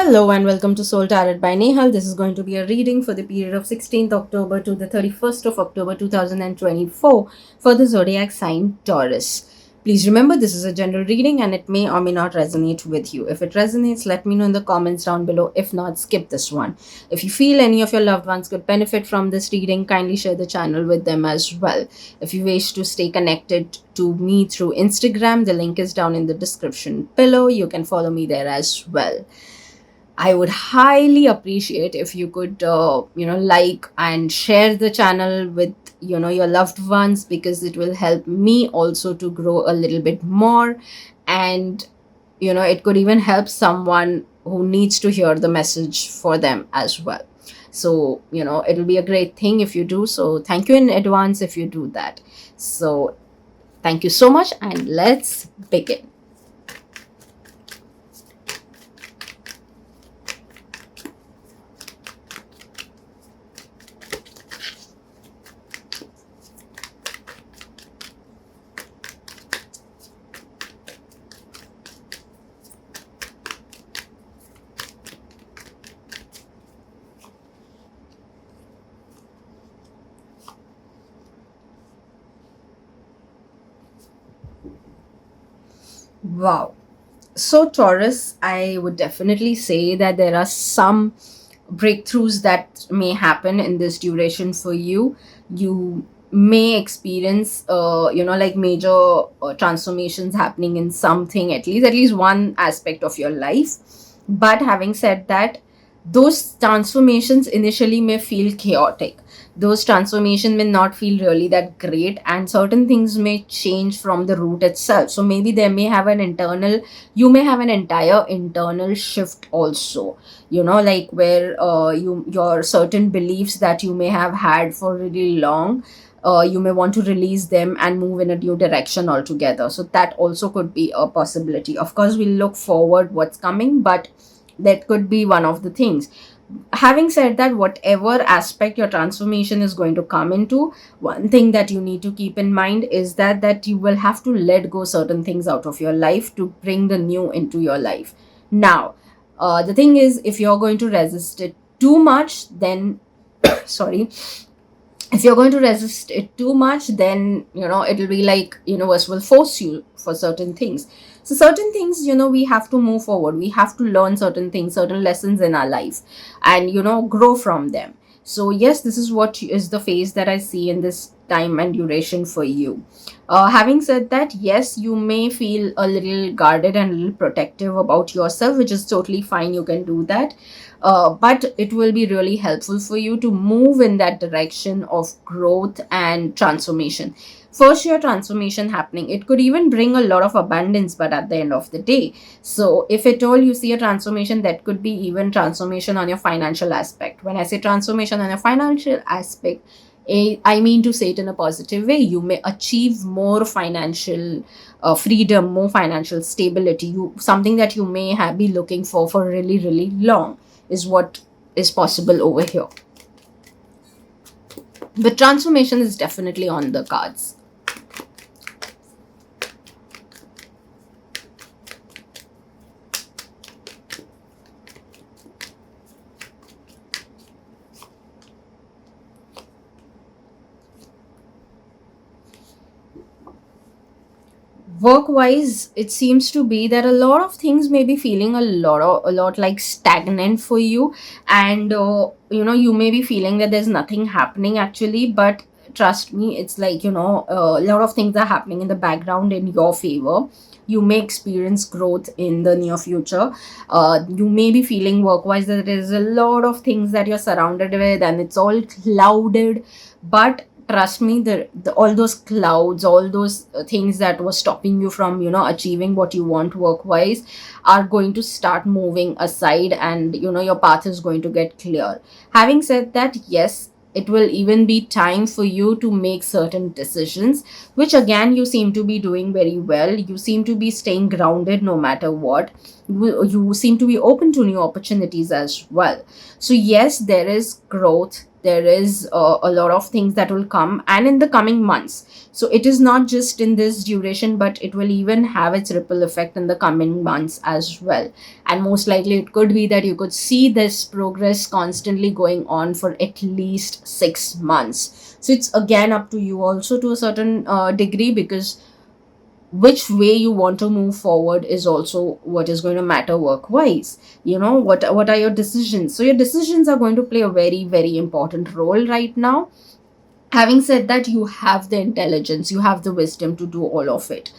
Hello and welcome to Soul Tarot by Nehal. This is going to be a reading for the period of 16th October to the 31st of October 2024 for the zodiac sign Taurus. Please remember this is a general reading and it may or may not resonate with you. If it resonates, let me know in the comments down below. If not, skip this one. If you feel any of your loved ones could benefit from this reading, kindly share the channel with them as well. If you wish to stay connected to me through Instagram, the link is down in the description below. You can follow me there as well. I would highly appreciate if you could, like and share the channel with, your loved ones, because it will help me also to grow a little bit more. And, it could even help someone who needs to hear the message for them as well. So, it'll be a great thing if you do. So, thank you in advance if you do that. So, thank you so much, and let's begin. Wow. So, Taurus, I would definitely say that there are some breakthroughs that may happen in this duration for you. You may experience, like major transformations happening in something, at least one aspect of your life. But having said that, those transformations initially may feel chaotic. Those transformations may not feel really that great, and certain things may change from the root itself. So maybe there may have an internal, you may have an entire internal shift also, like where your certain beliefs that you may have had for really long, you may want to release them and move in a new direction altogether. So that also could be a possibility. Of course, we'll look forward what's coming, but that could be one of the things. Having said that, whatever aspect your transformation is going to come into, one thing that you need to keep in mind is that you will have to let go certain things out of your life to bring the new into your life. Now, the thing is, if you're going to resist it too much, then sorry, if you're going to resist it too much, then it'll be like universe will force you for certain things. So certain things, we have to move forward, we have to learn certain things, certain lessons in our life, and grow from them. So yes, this is what is the phase that I see in this time and duration for you. Having said that, yes, you may feel a little guarded and a little protective about yourself, which is totally fine. You can do that. But it will be really helpful for you to move in that direction of growth and transformation. First, your transformation happening, it could even bring a lot of abundance, but at the end of the day. So, if at all you see a transformation, that could be even transformation on your financial aspect. When I say transformation on your financial aspect, I mean to say it in a positive way. You may achieve more financial freedom, more financial stability. Something that you may have be looking for really, really long is what is possible over here. The transformation is definitely on the cards. Work wise, it seems to be that a lot of things may be feeling a lot like stagnant for you. And you may be feeling that there's nothing happening actually, but trust me, it's like a lot of things are happening in the background in your favor. You may experience growth in the near future. You may be feeling work wise that there is a lot of things that you're surrounded with and it's all clouded. But trust me, all those clouds, all those things that were stopping you from achieving what you want work wise are going to start moving aside, and your path is going to get clear. Having said that, yes, it will even be time for you to make certain decisions, which again you seem to be doing very well. You seem to be staying grounded no matter what. You seem to be open to new opportunities as well. So yes, there is growth there is a lot of things that will come and in the coming months. So it is not just in this duration, but it will even have its ripple effect in the coming months as well. And most likely it could be that you could see this progress constantly going on for at least 6 months. So it's again up to you also to a certain degree, because which way you want to move forward is also what is going to matter work wise. What are your decisions? So your decisions are going to play a very, very important role right now. Having said that, you have the intelligence, you have the wisdom to do all of it.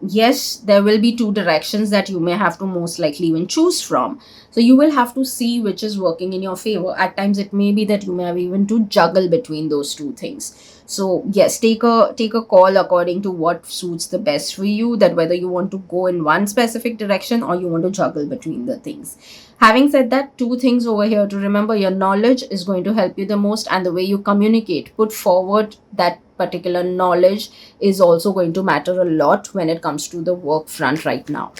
Yes, there will be two directions that you may have to most likely even choose from. So you will have to see which is working in your favor. At times it may be that you may have even to juggle between those two things. So yes, take a call according to what suits the best for you, that whether you want to go in one specific direction or you want to juggle between the things. Having said that, two things over here to remember: your knowledge is going to help you the most, and the way you communicate, put forward that particular knowledge, is also going to matter a lot when it comes to the work front right now.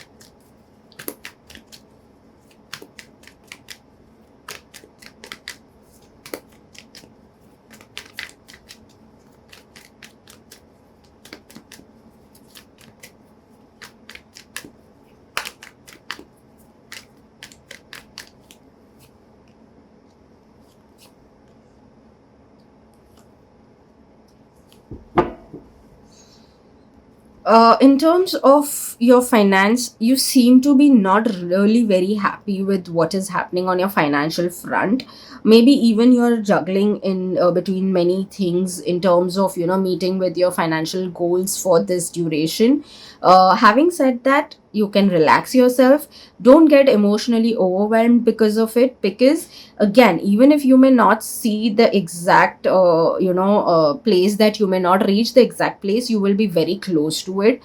In terms of your finance, you seem to be not really very happy with what is happening on your financial front. Maybe even you're juggling in between many things in terms of meeting with your financial goals for this duration. Having said that, you can relax yourself. Don't get emotionally overwhelmed because of it, because again, even if you may not see the exact place, that you may not reach the exact place, you will be very close to it.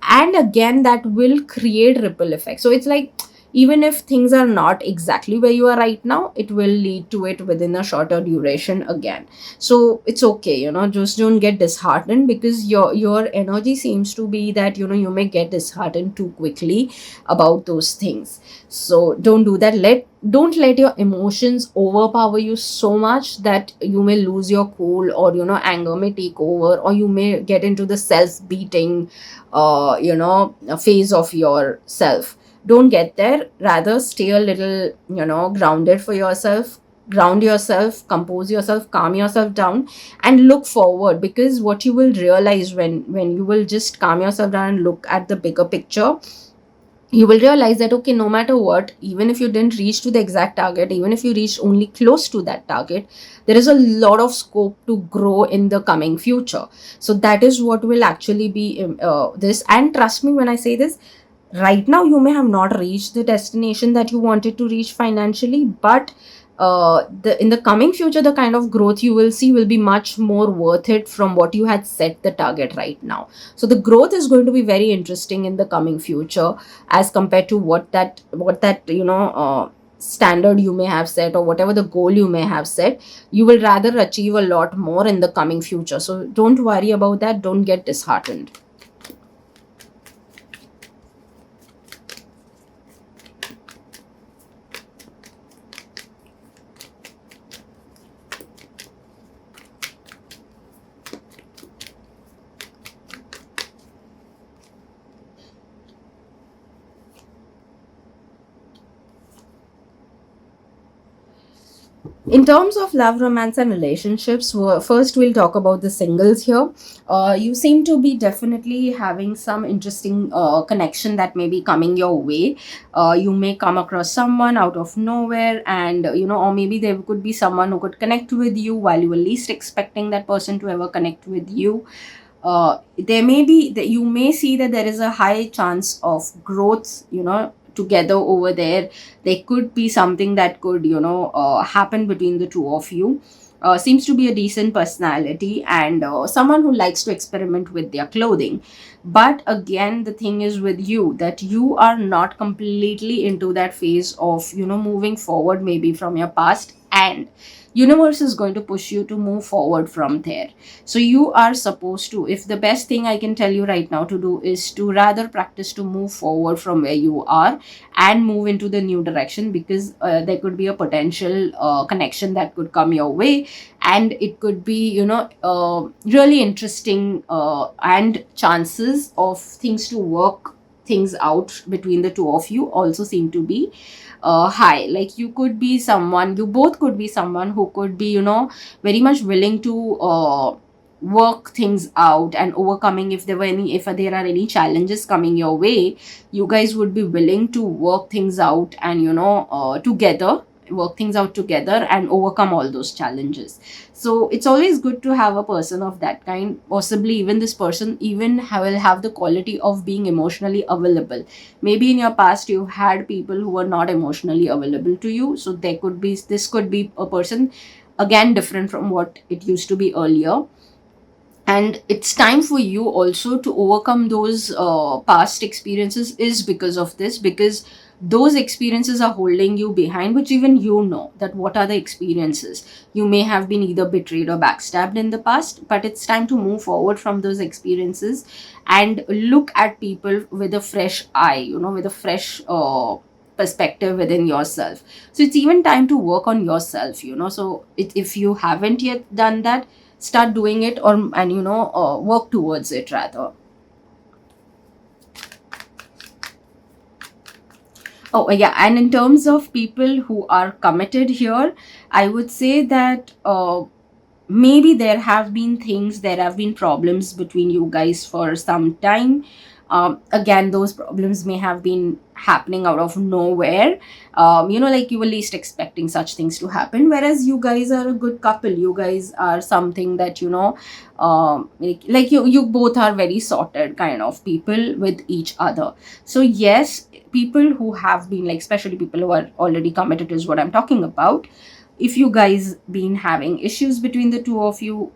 And again, that will create ripple effect. So it's like, even if things are not exactly where you are right now, it will lead to it within a shorter duration again. So it's okay, just don't get disheartened, because your energy seems to be that you may get disheartened too quickly about those things. So don't do that. Don't let your emotions overpower you so much that you may lose your cool, or anger may take over, or you may get into the self beating phase of yourself. Don't get there. Rather, stay a little grounded for yourself. Ground yourself, compose yourself, calm yourself down, and look forward. Because what you will realize, when you will just calm yourself down and look at the bigger picture, you will realize that, okay, no matter what, even if you didn't reach to the exact target, even if you reached only close to that target, there is a lot of scope to grow in the coming future. So that is what will actually be this. And trust me when I say this, right now you may have not reached the destination that you wanted to reach financially, but in the coming future, the kind of growth you will see will be much more worth it from what you had set the target right now. So the growth is going to be very interesting in the coming future, as compared to what that standard you may have set, or whatever the goal you may have set. You will rather achieve a lot more in the coming future. So don't worry about that. Don't get disheartened. In terms of love, romance, and relationships, first we'll talk about the singles here. You seem to be definitely having some interesting connection that may be coming your way. You may come across someone out of nowhere, and or maybe there could be someone who could connect with you while you were least expecting that person to ever connect with you. There may be that you may see that there is a high chance of growth together over there. There could be something that could happen between the two of you. Seems to be a decent personality, and someone who likes to experiment with their clothing. But again, the thing is with you, that you are not completely into that phase of moving forward, maybe from your past. and universe is going to push you to move forward from there. So you are supposed to, if the best thing I can tell you right now to do is to rather practice to move forward from where you are and move into the new direction, because there could be a potential connection that could come your way, and it could be, really interesting, and chances of things to work things out between the two of you also seem to be high. Like you could be someone, you both could be someone who could be, very much willing to work things out and overcoming, if there were any, if there are any challenges coming your way, you guys would be willing to work things out and, together, work things out together and overcome all those challenges. So it's always good to have a person of that kind. Possibly even this person even will have the quality of being emotionally available. Maybe in your past you've had people who were not emotionally available to you, so there could be, this could be a person again different from what it used to be earlier. And it's time for you also to overcome those past experiences, is because of this, because those experiences are holding you behind, which even you know that what are the experiences. You may have been either betrayed or backstabbed in the past, but it's time to move forward from those experiences and look at people with a fresh eye, with a fresh perspective within yourself. So it's even time to work on yourself, so if you haven't yet done that, start doing it, or and work towards it rather. Oh, yeah, and in terms of people who are committed here, I would say that maybe there have been problems between you guys for some time. Again, those problems may have been happening out of nowhere. Like you were least expecting such things to happen, whereas you guys are a good couple. You guys are something that, like you both are very sorted kind of people with each other. So yes, people who have been, like especially people who are already committed is what I'm talking about. If you guys been having issues between the two of you,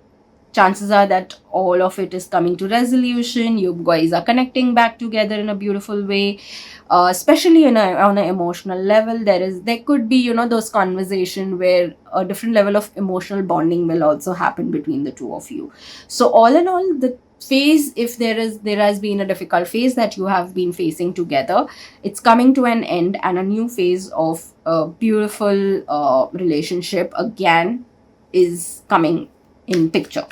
chances are that all of it is coming to resolution. You guys are connecting back together in a beautiful way, especially on an emotional level. There could be, those conversation where a different level of emotional bonding will also happen between the two of you. So all in all, the phase, if there has been a difficult phase that you have been facing together, it's coming to an end, and a new phase of a beautiful relationship again is coming in picture.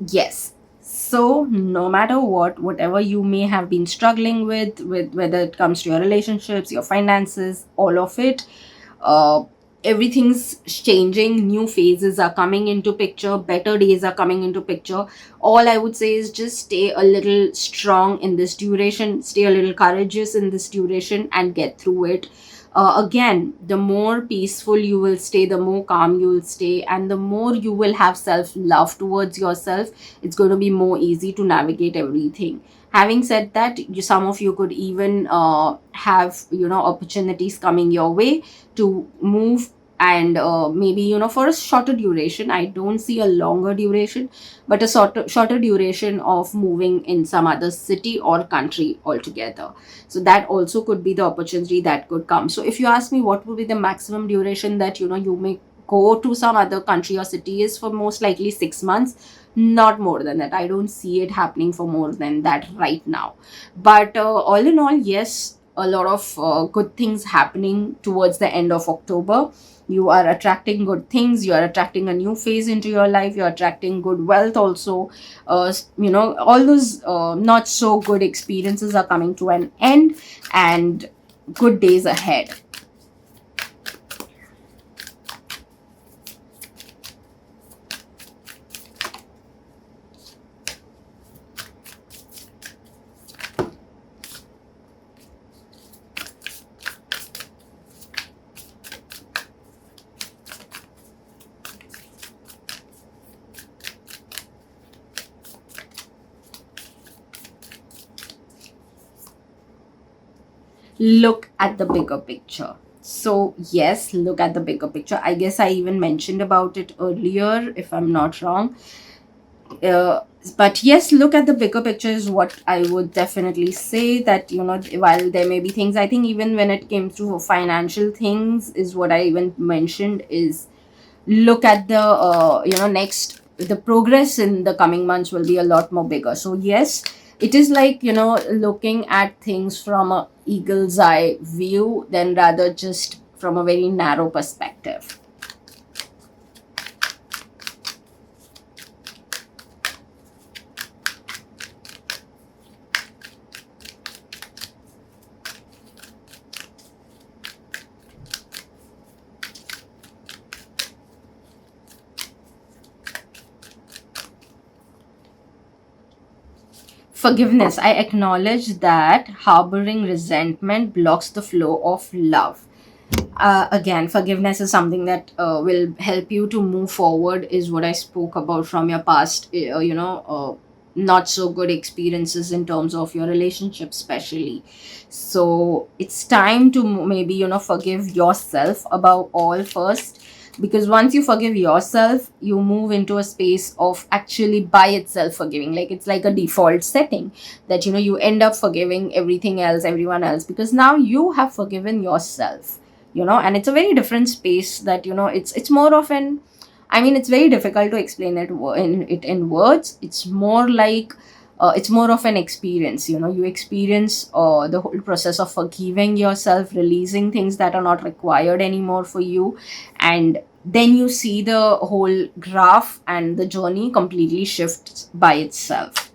Yes. So no matter what, whatever you may have been struggling with whether it comes to your relationships, your finances, all of it, uh, everything's changing. New phases are coming into picture. Better days are coming into picture. All I would say is just stay a little strong in this duration. Stay a little courageous in this duration and get through it. Again, the more peaceful you will stay, the more calm you will stay, and the more you will have self love towards yourself, it's going to be more easy to navigate everything. Having said that, some of you could even have, opportunities coming your way to move, and maybe, for a shorter duration. I don't see a longer duration, but a shorter duration of moving in some other city or country altogether. So that also could be the opportunity that could come. So if you ask me what would be the maximum duration that, you may go to some other country or city, is for most likely 6 months, not more than that. I don't see it happening for more than that right now. But all in all, yes, a lot of good things happening towards the end of October. You are attracting good things, you are attracting a new phase into your life, you're attracting good wealth also. All those not so good experiences are coming to an end, and good days ahead. Look at the bigger picture. So yes, look at the bigger picture. I guess I even mentioned about it earlier, if I'm not wrong. uh, but yes, look at the bigger picture is what I would definitely say. That, while there may be things, I think even when it came to financial things, is what I even mentioned, is look at the next, the progress in the coming months will be a lot more bigger. So yes, it is like, looking at things from a eagle's eye view, than rather just from a very narrow perspective. Forgiveness. I acknowledge that harboring resentment blocks the flow of love. Again, forgiveness is something that will help you to move forward, is what I spoke about from your past, not so good experiences in terms of your relationship, especially. So it's time to maybe, forgive yourself above all first, because once you forgive yourself, you move into a space of actually by itself forgiving. Like, it's like a default setting, that, you end up forgiving everything else, everyone else, because now you have forgiven yourself. And it's a very different space, that, it's more of an, I mean, it's very difficult to explain it in words. It's more like, it's more of an experience. You experience the whole process of forgiving yourself, releasing things that are not required anymore for you, and then you see the whole graph and the journey completely shifts by itself.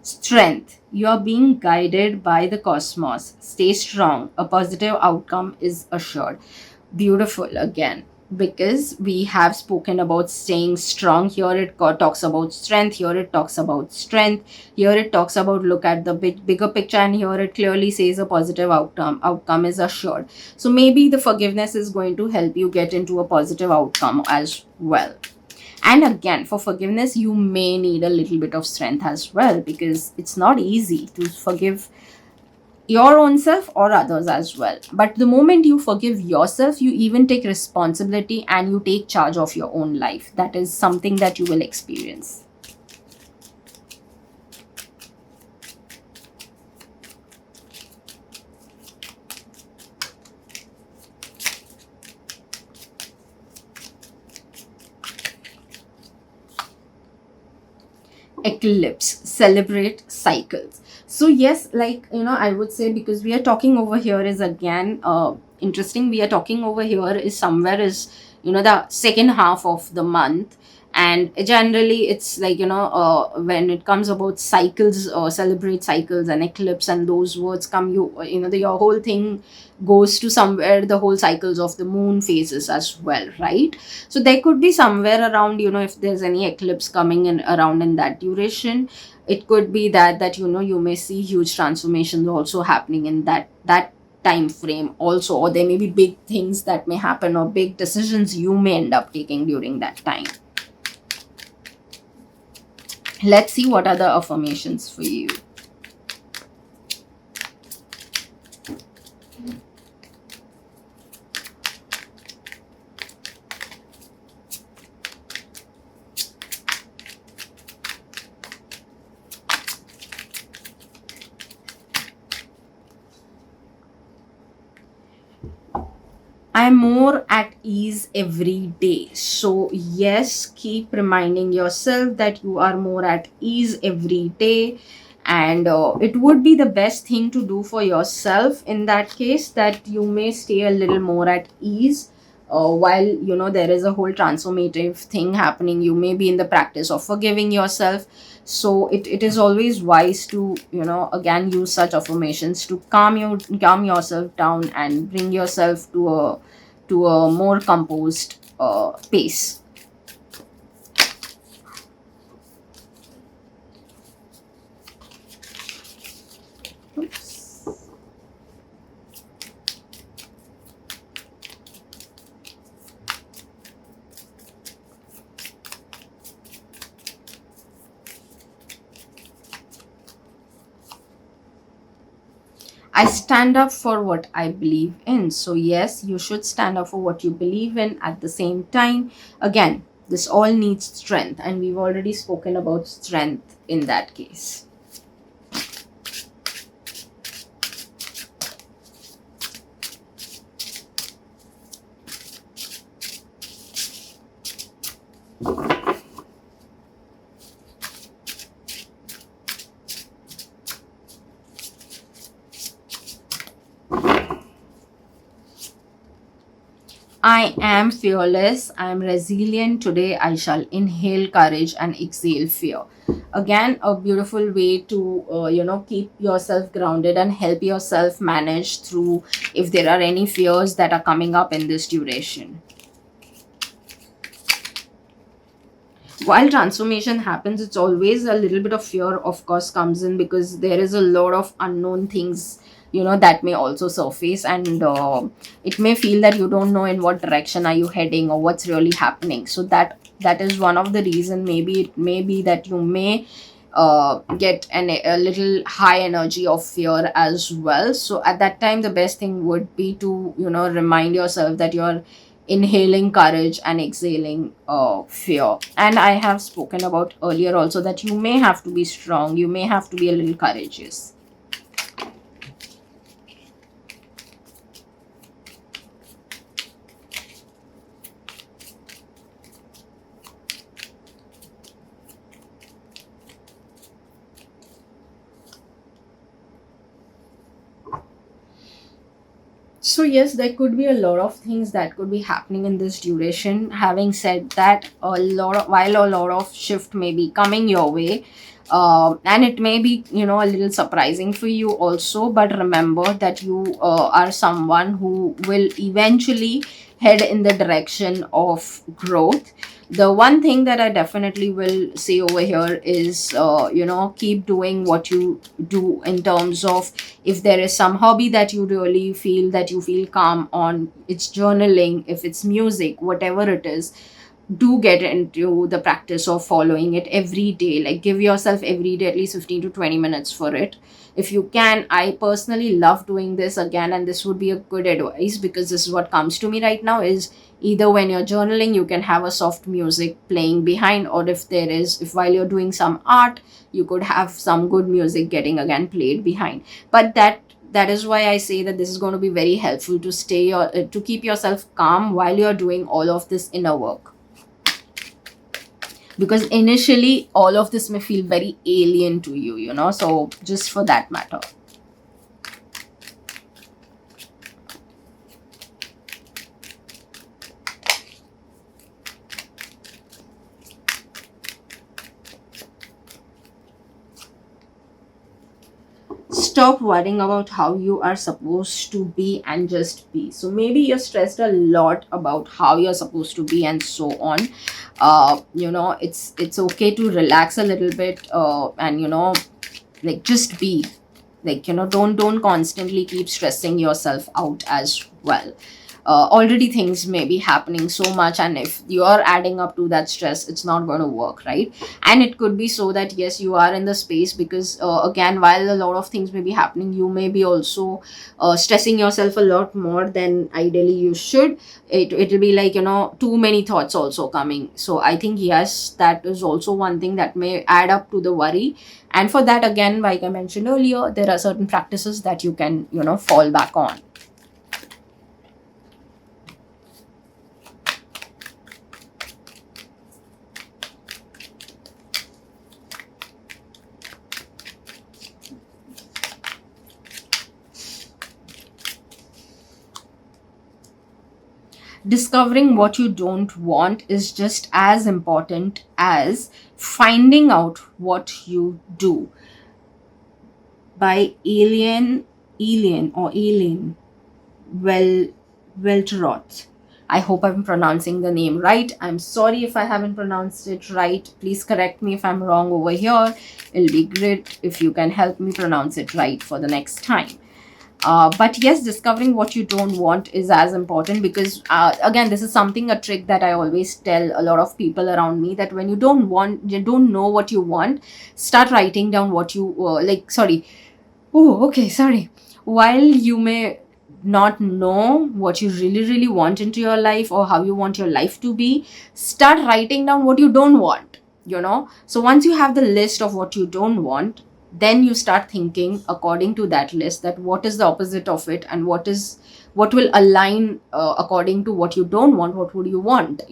Strength. You are being guided by the cosmos. Stay strong. A positive outcome is assured. Beautiful again. Because we have spoken about staying strong. Here it talks about strength. Here it talks about strength. Here it talks about look at the bigger picture. And here it clearly says a positive outcome. Outcome is assured. So maybe the forgiveness is going to help you get into a positive outcome as well. And again, for forgiveness, you may need a little bit of strength as well, because it's not easy to forgive your own self or others as well. But the moment you forgive yourself, you even take responsibility and you take charge of your own life. That is something that you will experience. Eclipse. Celebrate cycles. So yes, like, I would say, because we are talking over here is again interesting. We are talking over here is somewhere is, the second half of the month. And generally it's like, when it comes about cycles, or celebrate cycles and eclipse and those words come, your whole thing goes to somewhere the whole cycles of the moon phases as well, right? So there could be somewhere around, if there's any eclipse coming in around in that duration, it could be that, you may see huge transformations also happening in that time frame also, or there may be big things that may happen, or big decisions you may end up taking during that time. Let's see what are the affirmations for you. I'm more at ease every day. So, yes, keep reminding yourself that you are more at ease every day. And it would be the best thing to do for yourself in that case, that you may stay a little more at ease. While there is a whole transformative thing happening, you may be in the practice of forgiving yourself. So it is always wise to, again, use such affirmations to calm yourself down and bring yourself to a more composed pace. Oops. I stand up for what I believe in. So, yes, you should stand up for what you believe in. At the same time, again, this all needs strength, and we've already spoken about strength in that case. I am fearless. I am resilient. Today I shall inhale courage and exhale fear. Again, a beautiful way to keep yourself grounded and help yourself manage through if there are any fears that are coming up in this duration. While transformation happens, it's always a little bit of fear, of course, comes in because there is a lot of unknown things, that may also surface, and it may feel that you don't know in what direction are you heading or what's really happening. So that is one of the reason. Maybe it may be that you may get a little high energy of fear as well. So at that time, the best thing would be to remind yourself that you're inhaling courage and exhaling fear. And I have spoken about earlier also that you may have to be strong, you may have to be a little courageous. So yes, there could be a lot of things that could be happening in this duration. Having said that, while a lot of shift may be coming your way, and it may be a little surprising for you also. But remember that you are someone who will eventually head in the direction of growth. The one thing that I definitely will say over here is keep doing what you do in terms of, if there is some hobby that you really feel that you feel calm on, it's journaling, if it's music, whatever it is, do get into the practice of following it every day. Like, give yourself every day at least 15 to 20 minutes for it if you can. I personally love doing this again, and this would be a good advice because this is what comes to me right now, is either when you're journaling you can have a soft music playing behind, or if while you're doing some art you could have some good music getting again played behind. But that is why I say that this is going to be very helpful to to keep yourself calm while you're doing all of this inner work, because initially all of this may feel very alien to you, so just for that matter. Stop worrying about how you are supposed to be and just be. So maybe you're stressed a lot about how you're supposed to be and so on. It's okay to relax a little bit, and like, just be, like, don't constantly keep stressing yourself out as well. Already things may be happening so much, and if you're adding up to that stress, it's not going to work, right? And it could be so that yes, you are in the space because again, while a lot of things may be happening, you may be also stressing yourself a lot more than ideally you should. It'll be like, too many thoughts also coming. So I think yes, that is also one thing that may add up to the worry. And for that, again, like I mentioned earlier, there are certain practices that you can fall back on. Discovering what you don't want is just as important as finding out what you do. By Alien Well Welteroth. I hope I'm pronouncing the name right. I'm sorry if I haven't pronounced it right. Please correct me if I'm wrong over here. It'll be great if you can help me pronounce it right for the next time. But yes, discovering what you don't want is as important, because again, this is something, a trick that I always tell a lot of people around me, that when you don't know what you want, start writing down what you like. Sorry. Oh, okay. Sorry. While you may not know what you really, really want into your life or how you want your life to be, start writing down what you don't want, So once you have the list of what you don't want, then you start thinking according to that list, that what is the opposite of it, and what will align according to what you don't want, what would you want,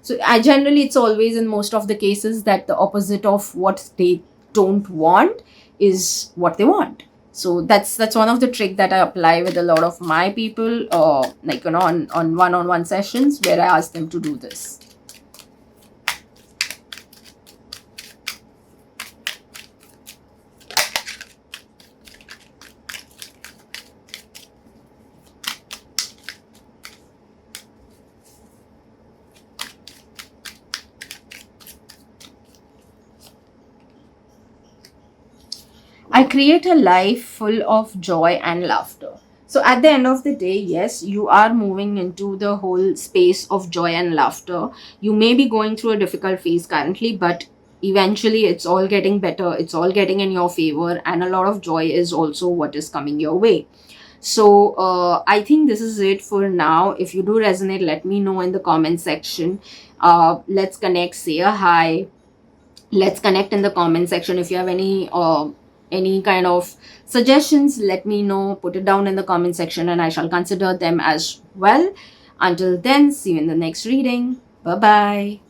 So I generally, it's always in most of the cases that the opposite of what they don't want is what they want. So that's one of the trick that I apply with a lot of my people, like, on one-on-one sessions where I ask them to do this. I create a life full of joy and laughter. So at the end of the day, yes, you are moving into the whole space of joy and laughter. You may be going through a difficult phase currently, but eventually it's all getting better. It's all getting in your favor, and a lot of joy is also what is coming your way. So I think this is it for now. If you do resonate, let me know in the comment section. Let's connect, say a hi. Let's connect in the comment section. If you have any kind of suggestions, let me know. Put it down in the comment section and I shall consider them as well. Until then, see you in the next reading. Bye bye.